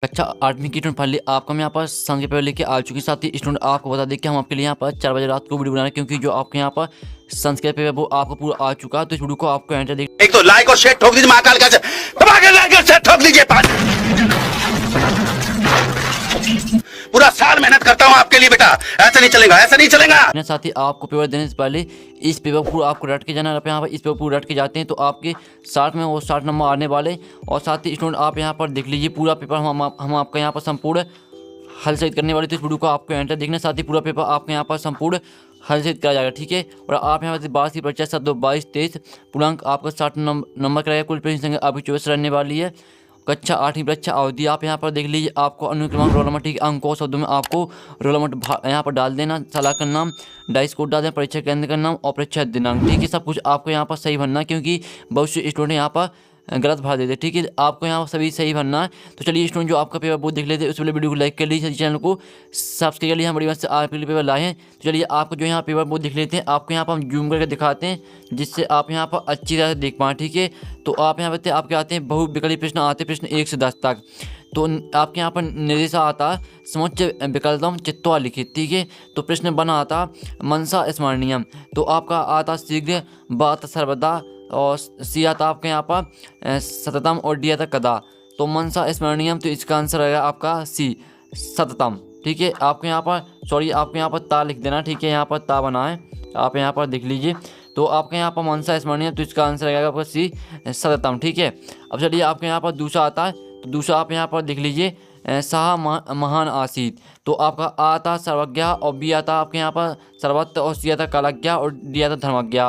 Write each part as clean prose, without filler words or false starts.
कक्षा 8वीं की स्टूडेंट फाइनली आपको हम यहाँ पर संग के पेपर लेके आ चुके हैं। साथ ही स्टूडेंट आपको बता दें कि हम आपके लिए यहाँ पर 4 बजे रात को वीडियो बना रहे हैं, क्योंकि जो आपके यहाँ पर संस्कृत पेपर वो आपको पूरा आ चुका है। तो इस वीडियो को आपको एंटर देख एक तो लाइक और शेयर ठोक दीजिए, महाकाल का दबा के लाइक और शेयर ठोक दीजिए। पूरा साल मेहनत करता हूँ आपके लिए बेटा, ऐसा नहीं चलेगा, ऐसा नहीं चलेगा। साथ ही आपको पेपर देने से पहले इस पेपर पूरा आपको रट के जाना है। आप यहाँ पर इस पेपर पूरा रट के जाते हैं तो आपके 60 में वो 60 नंबर आने वाले। और साथ ही स्टूडेंट आप यहाँ पर देख लीजिए पूरा पेपर हम आपका यहाँ पर संपूर्ण हल सहित करने वाले। तो इस वीडियो को आपको एंटर देखना। साथ ही पूरा पेपर आपके यहाँ पर संपूर्ण हल सहित करा जाएगा, ठीक है। और आप यहाँ पर 12 की परीक्षा 7 2 22 23 पूर्णांक आपका 60 नंबर कराएगा। कुल प्रश्न संख्या आपकी 24 रहने वाली है। कक्षा 8वीं परीक्षा अवधि आप यहाँ पर देख लीजिए। आपको अनुक्रमांक रोल नंबर, ठीक है, अंकों शब्दों में आपको रोल नंबर यहाँ पर डाल देना। सलाह का नाम, डाइस कोड डाल देना, परीक्षा केंद्र का नाम और परीक्षा दिनांक, ठीक है। सब कुछ आपको यहाँ पर सही भरना, क्योंकि बहुत से स्टूडेंट यहाँ पर गलत भर देते, ठीक है। आपको यहाँ सभी सही भरना है। तो चलिए स्टूडेंट जो आपका पेपर वो देख लेते हैं। उससे पहले वीडियो को लाइक कर लीजिए, चैनल को सब्सक्राइब कर लीजिए। हम बड़ी बात से आपके लिए पेपर लाए हैं। तो चलिए आपको जो यहाँ पेपर वो देख लेते हैं। आपको यहाँ पर हम जूम करके दिखाते हैं, जिससे आप यहाँ पर अच्छी तरह से देख पाएँ, ठीक है। तो आप यहाँ पर आपके आते हैं बहुविकल्पी प्रश्न आते हैं, प्रश्न 1 से 10 तक। तो आपके यहाँ पर निर्देश आता है समुच्च विकल्पम चित्वा लिखित, ठीक है। तो प्रश्न बना आता मनसा स्मरणीयम। तो आपका आता शीघ्र, बात सर्वदा, और सी आता आपके यहाँ पर सततम, और डी आता कदा। तो मनसा स्मरणीयम, तो इसका आंसर रहेगा आपका सी सततम, ठीक है। आपके यहाँ पर सॉरी आपके यहाँ पर ता लिख देना, ठीक है। यहाँ पर ता बना है, आप यहाँ पर देख लीजिए। तो आपके यहाँ पर मनसा स्मरणीयम, तो इसका आंसर रहेगा आपका सी सततम, ठीक है। अब चलिए आपके यहाँ पर दूसरा आता है। तो दूसरा आप यहाँ पर देख लीजिए सहा महान आसीत। तो आपका आता सर्वज्ञ, और बी आता आपके यहाँ पर सर्वत्र, और सी आता कालज्ञ, और डी आता धर्मज्ञ।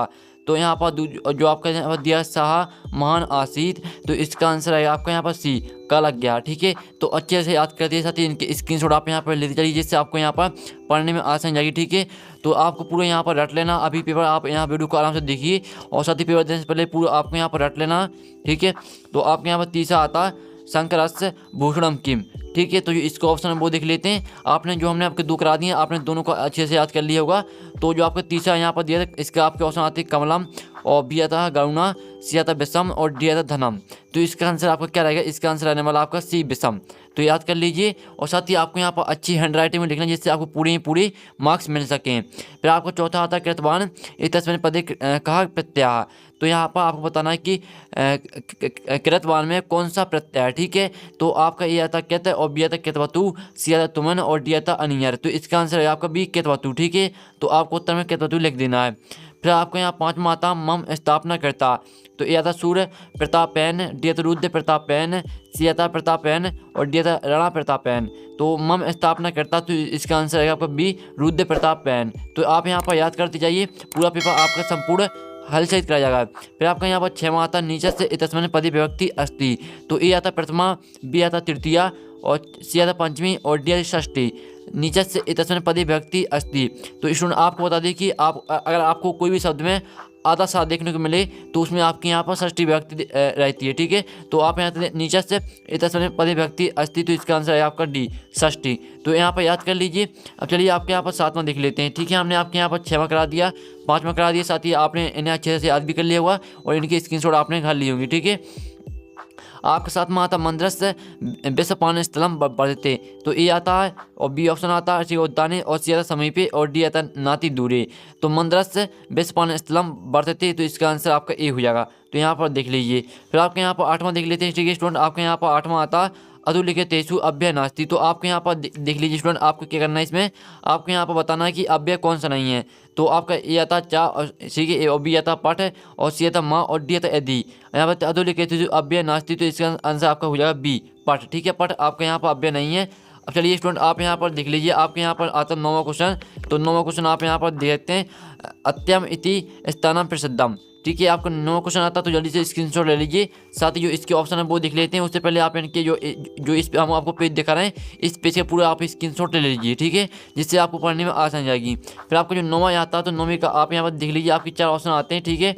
तो यहाँ पर जो आपका यहाँ पर दिया सहा महान आसीत, तो इसका आंसर है आपका यहाँ पर सी कालज्ञ, ठीक है। तो अच्छे से याद करते हैं। साथ ही इनके स्क्रीनशॉट आप यहाँ पर लेते चलिए, जिससे आपको यहाँ पर पढ़ने में आसानी जाएगी, ठीक है। तो आपको पूरा यहाँ पर रट लेना। अभी पेपर आप यहाँ वीडियो को आराम से देखिए, और साथ ही पेपर देने से पहले पूरा आपको यहाँ पर रट लेना, ठीक है। तो आपके यहाँ पर तीसरा आता है शंकरस्य भूषणम किम, ठीक है। तो जो इसका ऑप्शन है वो देख लेते हैं। आपने जो हमने आपके 2 करा दिए, आपने दोनों को अच्छे से याद कर लिया होगा। तो जो आपका तीसरा यहाँ पर दिया था, इसका आपके ऑप्शन आते हैं कमलम, और बी आता है गरुणा, सी आता विषम, और डी आता धनम। तो इसका आंसर आपका क्या रहेगा? इसका आंसर रहने वाला आपका सी विषम। तो याद कर लीजिए। और साथ ही आपको यहाँ पर अच्छी हैंडराइटिंग में लिखना, जिससे आपको पूरी मार्क्स मिल सकें। फिर आपको चौथा आता है कृतवान एक तस्वीर पदे कहा प्रत्याह। तो यहाँ पर आपको बताना है कि कृतवान में कौन सा प्रत्यय है, ठीक है। तो आपका ये आता कृत, और बी आता कृतवतु, सी आता तुमन, और डी आता अनियर। तो इसका आंसर है आपका बी कृतवतु, ठीक है। तो आपको उत्तर में कृतवतु लिख देना है। फिर आपको यहाँ 5वां आता मम स्थापना करता। तो ये आता सूर्य प्रतापैन, डी आता रुद्र प्रतापैन, सी आता प्रतापैन, और डी आता रणा प्रतापैन। तो मम स्थापना करता, तो इसका आंसर है आपका बी रुद्र प्रतापैन। तो आप यहाँ पर याद करते जाइए। पूरा पेपर आपका संपूर्ण हल सहित कराया जाएगा। फिर आपका यहाँ पर 6वां आता नीचे से इतस्मैन पदी विभक्ति अस्ति। तो ए आता प्रथमा, बी आता तृतीया, और सी आता पंचमी, और डी आता षष्ठी। नीचे से इतस्मैन पदी विभक्ति अस्ति। तो स्टूडेंट आपको बता दें कि आप अगर आपको कोई भी शब्द में आधा साथ देखने को मिले, तो उसमें आपके यहाँ पर षष्ठी विभक्ति रहती है, ठीक है। तो आप यहाँ नीचे से इतस्मैन पदी विभक्ति अस्ति, तो इसका आंसर है आपका डी षष्ठी। तो यहाँ पर याद कर लीजिए। अब चलिए आपके यहाँ पर 7वां देख लेते हैं, ठीक है। हमने आपके यहाँ पर 6वां करा दिया, 5वां करा दिया। साथ ही आपने इन्हें अच्छे से याद भी कर लिया होगा, और इनके स्क्रीनशॉट आपने घर ली होंगी, ठीक है। आपके साथ में आता मंद्रस्य विषपान स्थलम बढ़ते। तो ए आता है, और बी ऑप्शन आता है उद्याने, और सी आता समीपे, और डी आता नाति दूरे। तो मंद्रस्य विषपान स्थलम बढ़ते, तो इसका आंसर आपका ए हो जाएगा। तो यहाँ पर देख लीजिए। फिर आपके यहाँ पर 8वां देख लेते हैं, ठीक है स्टूडेंट। आपके यहाँ पर 8वां आता है अधुलिखितेषु अव्यय नास्ति। तो आपके यहाँ पर देख लीजिए स्टूडेंट, आपको क्या करना है इसमें, आपको यहाँ पर बताना है कि अव्यय कौन सा नहीं है। तो आपका ए आता चा, और ठीक है, और बी आता पठ, और सी आता माँ, और डी आता यदि। यहाँ पर अधुलिखितेषु अव्यय नास्ति, तो इसका आंसर आपका हो जाएगा बी पठ, ठीक है। पठ आपका यहाँ पर अव्यय नहीं है। अब चलिए स्टूडेंट आप यहाँ पर देख लीजिए। आपके यहाँ पर आता 9वां क्वेश्चन। तो 9वां क्वेश्चन आप यहाँ पर देखते हैं अत्यम इति स्थानम प्रसिद्धम, ठीक है। आपका 9वां क्वेश्चन आता है, तो जल्दी से स्क्रीनशॉट ले लीजिए। साथ ही जो इसके ऑप्शन है वो देख लेते हैं। उससे पहले आप इनके जो इस पे हम आपको पेज दिखा रहे हैं, इस पेज के पूरा आप स्क्रीनशॉट ले लीजिए, ठीक है, जिससे आपको पढ़ने में आसान जाएगी। फिर आपको जो 9वां आता है, तो 9वीं का आप यहाँ पर देख लीजिए। आपके 4 ऑप्शन आते हैं, ठीक है,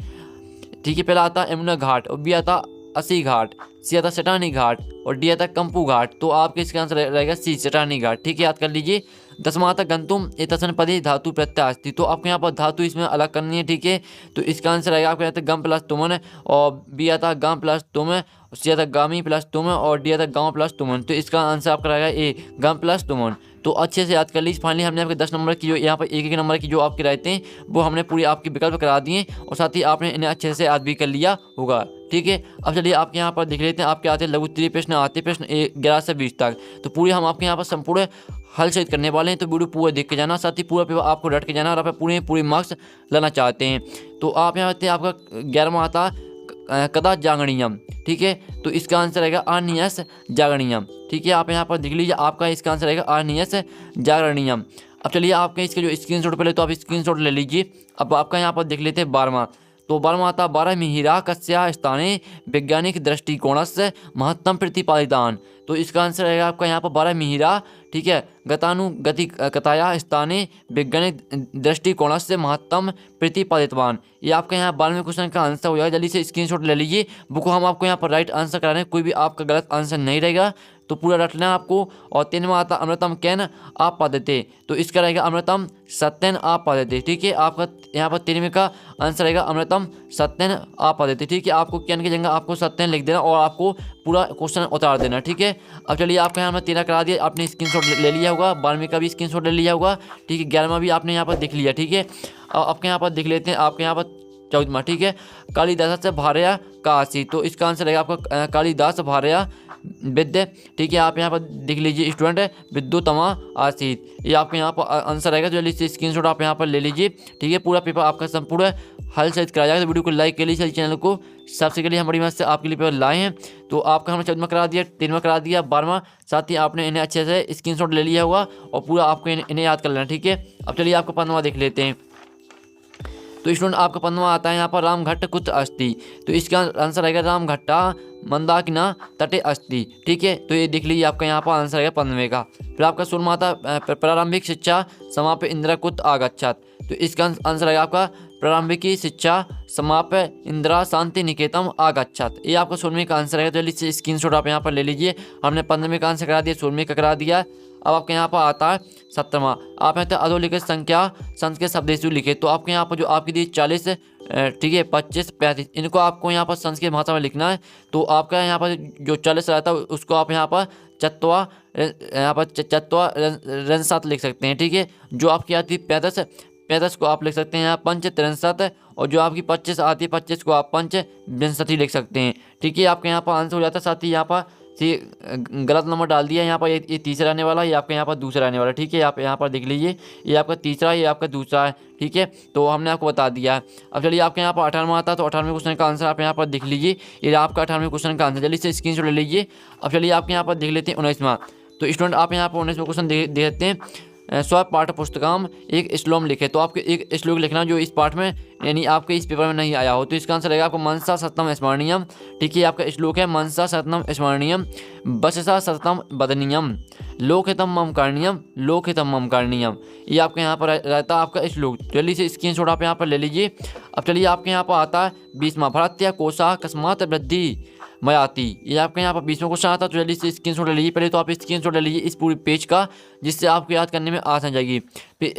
ठीक है। पहला आता है यमुना घाट, और बी आता अस्सी घाट, सी आता सटानी घाट, और डी आता कंपू घाट। तो आपके इसका आंसर रहेगा सी सटानी घाट, ठीक है। याद कर लीजिए। 10वां आता गंतुम एतसन पदे धातु प्रत्यय अस्ति। तो आपको यहाँ पर धातु इसमें अलग करनी है, ठीक है। तो इसका आंसर रहेगा आपको यहाँ तक गम प्लस तुमन, और बी आता गम प्लस तुम, सी आता गामी प्लस तुम और डी आता गाँव प्लस तुमन। तो इसका आंसर आपका रहेगा ए गाम प्लस तुमन। तो अच्छे से याद कर लीजिए। फाइनली हमने आपके 10 नंबर की जो यहाँ पर एक नंबर की जो आपकी रहते हैं वो हमने पूरी आपकी विकल्प करा दिए और साथ ही आपने इन्हें अच्छे से याद भी कर लिया होगा। ठीक है, अब चलिए आपके यहाँ पर देख लेते हैं आपके आते हैं लघु उत्तरीय प्रश्न, आते प्रश्न 11 से 20 तक। तो पूरी हम आपके यहाँ पर संपूर्ण हल सहित करने वाले हैं। तो वीडियो पूरा देख के जाना, साथ ही पूरा पेपर आपको रट के जाना और आप पूरे मार्क्स लाना चाहते हैं। तो आप यहाँ आते हैं आपका 11वां आता कदा जागरणीयम। ठीक है, तो इसका आंसर रहेगा अनियस जागरणीयम। ठीक है, आप यहाँ पर देख लीजिए आपका इसका आंसर रहेगा अनियस जागरणीयम। अब चलिए आपके इसके जो स्क्रीनशॉट पहले तो आप स्क्रीनशॉट ले लीजिए। अब आपका यहाँ पर देख लेते हैं 12वां। तो 12वां आता 12 मिहिरा कस्या स्थाने वैज्ञानिक दृष्टिकोण से महत्तम प्रतिपादितान। तो इसका आंसर रहेगा आपका यहाँ पर 12 मिहिरा। ठीक है, गतानुगति कथाया स्थाने वैज्ञानिक दृष्टिकोण से महत्तम प्रतिपादितवान। ये आपका यहाँ 12वें क्वेश्चन का आंसर हो जाएगा। जल्दी से स्क्रीनशॉट ले लीजिए। बुक हम आपको यहाँ पर राइट आंसर करा रहे हैं, कोई भी आपका गलत आंसर नहीं रहेगा, तो पूरा रट लेना आपको। और 3वां आता अमृतम कैन आप पादते। तो इसका रहेगा अमृतम सत्यन आप पादते। ठीक है, आपका यहाँ पर 3वें का आंसर रहेगा अमृतम सत्यन आप पादते। ठीक है, आपको कैन की जगह आपको सत्यन लिख देना और आपको पूरा क्वेश्चन उतार देना। ठीक है, अब चलिए आपका यहाँ पर 13 करा दिया, आपने स्क्रीनशॉट ले लिया होगा। 12वीं का भी स्क्रीनशॉट ले लिया होगा। ठीक है, 11वां भी आपने यहाँ पर देख लिया। ठीक है, आपके यहाँ पर देख लेते हैं आपके यहाँ पर 14वां। ठीक है, कालिदास से भारया काशी। तो इसका आंसर रहेगा आपका कालिदास भारया विद्य। ठीक है, आप यहाँ पर देख लीजिए स्टूडेंट विद्युतमा आसीत। ये आपके यहाँ पर आंसर रहेगा। तो जल्दी स्क्रीनशॉट आप यहाँ पर ले लीजिए। ठीक है, पूरा पेपर आपका संपूर्ण हल सहित कराया जाएगा। तो वीडियो को लाइक कर लीजिए, चैनल को सबसे के लिए हम बड़ी मदद से आपके लिए पेपर लाए हैं। तो आपका हमने 14वां करा दिया, 13वां करा दिया, 12वां, साथ ही आपने इन्हें अच्छे से स्क्रीनशॉट ले लिया होगा और पूरा आपको इन्हें याद कर लेना। ठीक है, अब चलिए आपका 15वां देख लेते हैं। तो स्टूडेंट आपका 15वां आता है यहाँ पर रामघट्ट कुत अस्ति। तो इसका आंसर रहेगा रामघट्टा मंदाकिना तटे अस्ति। ठीक है, तो ये देख लीजिए आपका यहाँ पर आंसर रहेगा 15वें का। फिर आपका 16वां आता प्रारंभिक शिक्षा समाप्य इंदिरा कुत आगच्छत। तो इसका आंसर रहेगा आपका प्रारंभिक शिक्षा समाप्य इंदिरा शांति निकेतन आगच्छत। ये आपका 16वें का आंसर रहेगा। जल्दी से स्क्रीनशॉट आप यहाँ पर ले लीजिए। हमने 15वें का आंसर करा दिया, 16वें का करा दिया। अब आपके यहाँ पर आता है 17वां। आप यहाँ पर अधोलिखित संख्या संस्कृत शब्देशु लिखे। तो आपके यहाँ पर जो आपकी दी 40 ठीक है 25 35 इनको आपको यहाँ पर संस्कृत भाषा में लिखना है। तो आपका यहाँ पर जो 40 रहता है उसको आप यहाँ पर चत्वा रंसात लिख सकते हैं। ठीक है, जो आपकी आती है 35 को आप लिख सकते हैं यहाँ पंच त्रिंसत, और जो आपकी 25 आती है 25 को आप पंच विंशति लिख सकते हैं। ठीक है, आपके यहाँ पर आंसर हो जाता है। साथ ही यहाँ पर गलत नंबर डाल दिया यहाँ पर, ये तीसरा आने वाला, ये आपका यहाँ पर दूसरा आने वाला। ठीक है, आप यहाँ पर देख लीजिए, ये आपका तीसरा, ये आपका दूसरा है। ठीक है, तो हमने आपको बता दिया है। अब चलिए आपके यहाँ पर 18वां आता है। तो 18वें क्वेश्चन का आंसर आप यहाँ पर देख लीजिए। ये आपका 18वें क्वेश्चन का आंसर, जल्दी से स्क्रीनशॉट ले लीजिए। अब चलिए आपके यहाँ पर देख लेते हैं 19वां। तो स्टूडेंट आप यहाँ पर 19वां क्वेश्चन देखते हैं। स्व पाठ पुस्तकाम एक श्लोक लिखे। तो आपके एक श्लोक लिखना जो इस पाठ में यानी आपके इस पेपर में नहीं आया हो। तो इसका आंसर रहेगा आपको मनसा सततम स्मरणीयम। ठीक है, आपका श्लोक है मनसा सततम स्मरणीयम बससा सततम बदनीयम लोकहितम मम करणीयम लोकहितम मम करणीयम। ये आपके यहाँ पर रहता है आपका श्लोक। जल्दी से स्क्रीनशॉट आप यहाँ पर ले लीजिए। अब चलिए आपके यहाँ पर आता है 20वां भरत्या कोशा अकस्मात वृद्धि मयाति। ये आपके यहाँ पर 20वां क्वेश्चन आता है। तो जल्दी से स्क्रीनशॉट ले लीजिए। पहले तो आप स्क्रीनशॉट ले लीजिए इस पूरे पेज का, जिससे आपको याद करने में आसान जाएगी।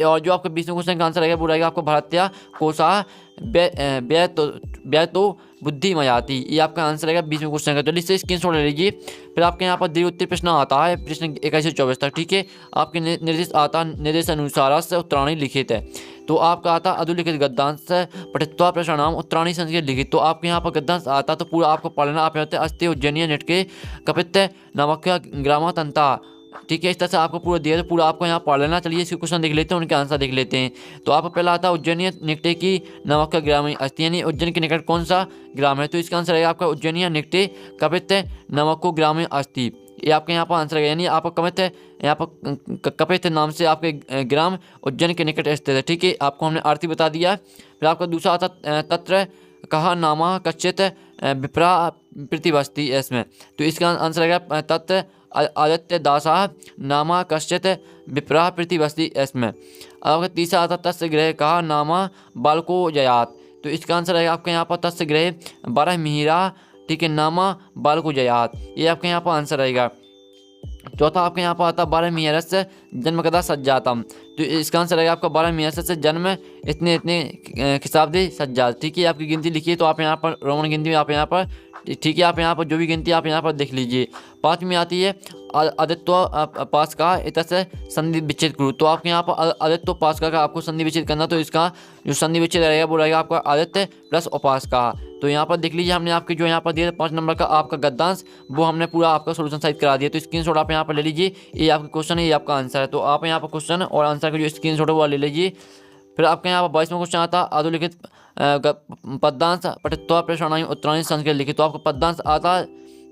और जो आपका 20वां क्वेश्चन का आंसर रहेगा वो रहेगा आपको भरत्या कोशा व्यतो बुद्धि मयाति। ये आपका आंसर रहेगा 20वें क्वेश्चन का। जल्दी से स्क्रीनशॉट ले लीजिए। फिर आपके यहाँ पर दीर्घ उत्तर प्रश्न आता है, प्रश्न 21 से 24 तक। ठीक है, आपके निर्देश आता निर्देश अनुसार से उत्तराणी लिखित है। तो आपका आता अधोलिखित गद्यांश पठित्वा प्रश्नाम उत्तराणी संस्कृत लिखित। तो आपके यहाँ पर गद्यांश आता तो पूरा आपको पढ़ना। आप यहाँ अस्ति उज्जैनिया निटके कपित नमक्या ग्रामा तंता। ठीक है, इस तरह से आपको पूरा दिया, तो पूरा आपको यहाँ पढ़ लेना। चलिए इसके क्वेश्चन देख लेते हैं, उनके आंसर देख लेते हैं। तो आपको पहला आता है उज्जैनिया निकटे की नमक्या ग्राम अस्ति, यानी उज्जैन के निकट कौन सा ग्राम है। तो इसका आंसर है आपका उज्जैनिया निकटे कपित नमको ग्राम अस्ति। ये आपके यहाँ पर आंसर है, यानी आप कमित यहाँ पर कपित नाम से आपके ग्राम उज्जैन के निकट स्थित है। ठीक है, आपको हमने आरती बता दिया। फिर आपका दूसरा आता तत्र कहा नामा कश्चित विप्रा प्रतिवस्ती इसमें। तो इसका आंसर रहेगा तत्र आदित्य दासा नामा कश्चित विप्रा प्रतिवस्ती इसमें। आपका तीसरा आता तस्य ग्रह कहा नामा बालको जयात। तो इसका आंसर रहेगा आपके यहाँ पर तस्य ग्रह 12 मिहिरा ठीक है नामा बालको जयात। ये आपके यहाँ पर आंसर रहेगा। चौथा आपके यहाँ पर आता 12 मिहिरस्य जन्म कदा सज्जातम। तो इसका आंसर रहेगा आपका 12 मिहिरस्य से जन्म इतने खिसाब दे सज्जात। ठीक है, आपकी गिनती लिखिए। तो आप यहाँ पर रोमन गिनती में आप यहाँ पर ठीक है, आप यहाँ पर जो भी गिनती आप यहाँ पर देख लीजिए। 5वीं आती है आदित्य पास का इतर से संधि विच्छेद करो। तो आपके यहाँ पर आदित्य पास का आपको संधि विच्छेद करना, तो इसका जो संधि विच्छेद रहेगा वो रहेगा आपका आदित्य प्लस उपास का। तो यहाँ पर देख लीजिए, हमने आपके जो यहाँ पर दिया 5 नंबर का आपका गद्यांश, वो हमने पूरा आपका सोल्यूशन साइज करा दिया। तो स्क्रीनशॉट आप यहाँ पर ले लीजिए, ये आपका क्वेश्चन है, ये आपका आंसर है। तो आप यहाँ पर क्वेश्चन और आंसर का जो स्क्रीनशॉट है वो ले लीजिए। फिर आपके यहाँ पर 22वां क्वेश्चन आता अधोलिखित पद्यांश पठित्वा प्रश्नानि उत्तराणि संस्कृत लिखित। तो आपको पद्यांश आता है,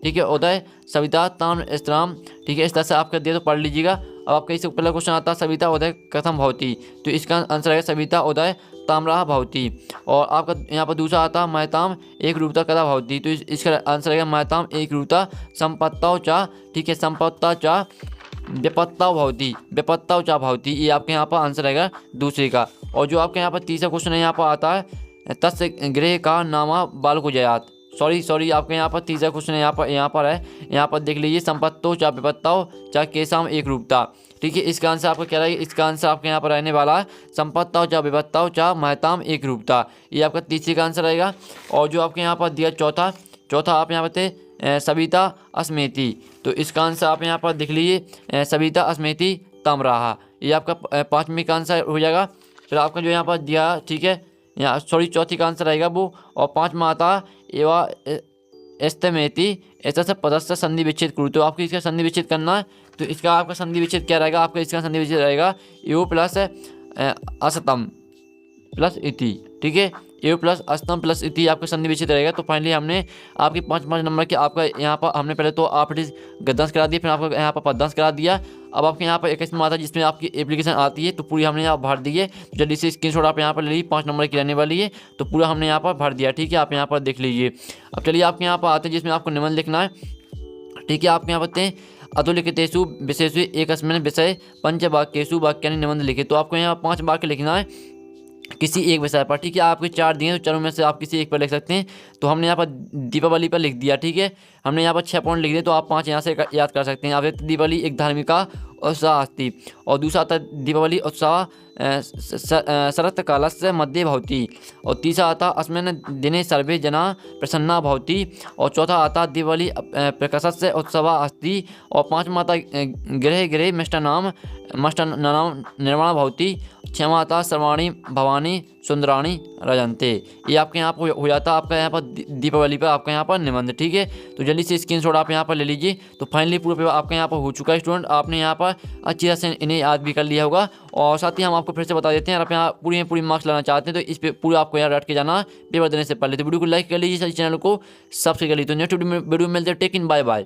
ठीक है, उदय सविता ताम्र स्त्राम, ठीक है, इस तरह से आपका दिया तो पढ़ लीजिएगा। अब आपका इससे पहला क्वेश्चन आता है सविता उदय कथम भवती। तो इसका आंसर है सविता उदय ताम्रा भवती। और आपका यहाँ पर दूसरा आता है महताम एक रूपता कदा भवती। तो इसका आंसर है महताम एक रूपता संपत्ताओ चा, ठीक है, संपत्ता चा विपत्ताओ भवती, विपत्ताओ चा भवती। ये आपके यहाँ पर आंसर रहेगा दूसरे का। और जो आपके यहाँ पर तीसरा क्वेश्चन है यहाँ पर आता है तस्य गृह का नामा बालको जयात। सॉरी आपके यहाँ पर तीसरा क्वेश्चन है यहाँ पर देख लीजिए, संपत्तो चा विपत्ताओ चा केसाम एक रूपता, ठीक है। इसका आंसर आपका क्या रहेगा, इसका आंसर आपके यहाँ पर रहने वाला है संपत्ताओ चा विपत्ताओ चा महताम एक रूपता। ये आपका तीसरे का आंसर रहेगा। और जो आपके यहाँ पर दिया चौथा आप यहाँ पर सविता अस्मेति। तो इसका आंसर आप यहाँ पर देख लीजिए सविता अस्मेति ताम्राहा। ये आपका 5वीं का आंसर हो जाएगा। फिर आपका जो यहाँ पर दिया, ठीक है, यहाँ चौथी का आंसर रहेगा वो। और 5वां आता एवा एस्तमेति ऐसा सब पदस्थ संधि विच्छेद करूँ। तो आपको इसका संधि विच्छेद करना है। तो इसका आपका संधि विच्छेद क्या रहेगा, आपका इसका संधि विच्छेद रहेगा एव प्लस असतम प्लस इति, ठीक है, एव प्लस अस्तम प्लस इति आपका संधि विच्छेद रहेगा। तो फाइनली हमने आपके 5 नंबर के आपका यहाँ पर हमने पहले तो आप गद्यांश करा दिया, फिर आपको यहाँ पर पद्यांश करा दिया। अब आपके यहाँ पर 21वां आता है जिसमें आपकी एप्लीकेशन आती है, तो पूरी हमने यहाँ भर दी है। जल्दी से स्क्रीनशॉट आप यहाँ पर ले लीजिए, 5 नंबर की रहने वाली है। तो पूरा हमने यहाँ पर भर दिया, ठीक है, आप यहाँ पर देख लीजिए। अब चलिए आपके यहाँ पर आते हैं जिसमें आपको निबंध लिखना है, ठीक है। आपके यहाँ पर अधोलिखितेषु विषयेषु एकस्मिन् विषये पंचवाक्येषु वाक्यानि निबंध लिखे। तो आपको यहाँ 5 वाक्य लिखना है किसी एक विषय पर, ठीक है। आपके 4 दिए तो चारों में से आप किसी एक पर लिख सकते हैं। तो हमने यहाँ पर दीपावली पर लिख दिया, ठीक है। हमने यहाँ पर 6 पॉइंट लिख दिए, तो आप 5 यहाँ से याद कर सकते हैं। आप दीपावली एक धार्मिका उत्साह अस्ति। और दूसरा आता है दीपावली उत्साह शरत कालस्य मध्ये भवति। और तीसरा आता अस्मिन् दिने सर्वे जना प्रसन्ना भवति। और चौथा आता दीपावली प्रकाशस्य उत्सवः अस्ति। और 5वां आता गृहे गृहे मिष्टान्नाम निर्माण भवति। 6वां आता सर्वाणी भवानी सुंदराणी रजंते। ये आपके यहाँ पर हो जाता है आपका यहाँ पर दीपावली पर आपका यहाँ पर निबंध, ठीक है। तो जल्दी से स्क्रीनशॉट आप यहाँ पर ले लीजिए। तो फाइनली पूरा पेपर आपका यहाँ पर हो चुका है स्टूडेंट। आपने यहाँ पर अच्छी तरह से इन्हें याद भी कर लिया होगा। और साथ ही हम आपको फिर से बता देते हैं, अगर आप यहाँ पूरी मार्क्स लाना चाहते हैं तो इस पे पूरा आपको यहाँ रट के जाना पेपर देने से पहले। तो वीडियो को लाइक कर लीजिए, चैनल को सब्सक्राइब कर लीजिए। तो नेक्स्ट वीडियो में मिलते हैं। टेक इन, बाय बाय।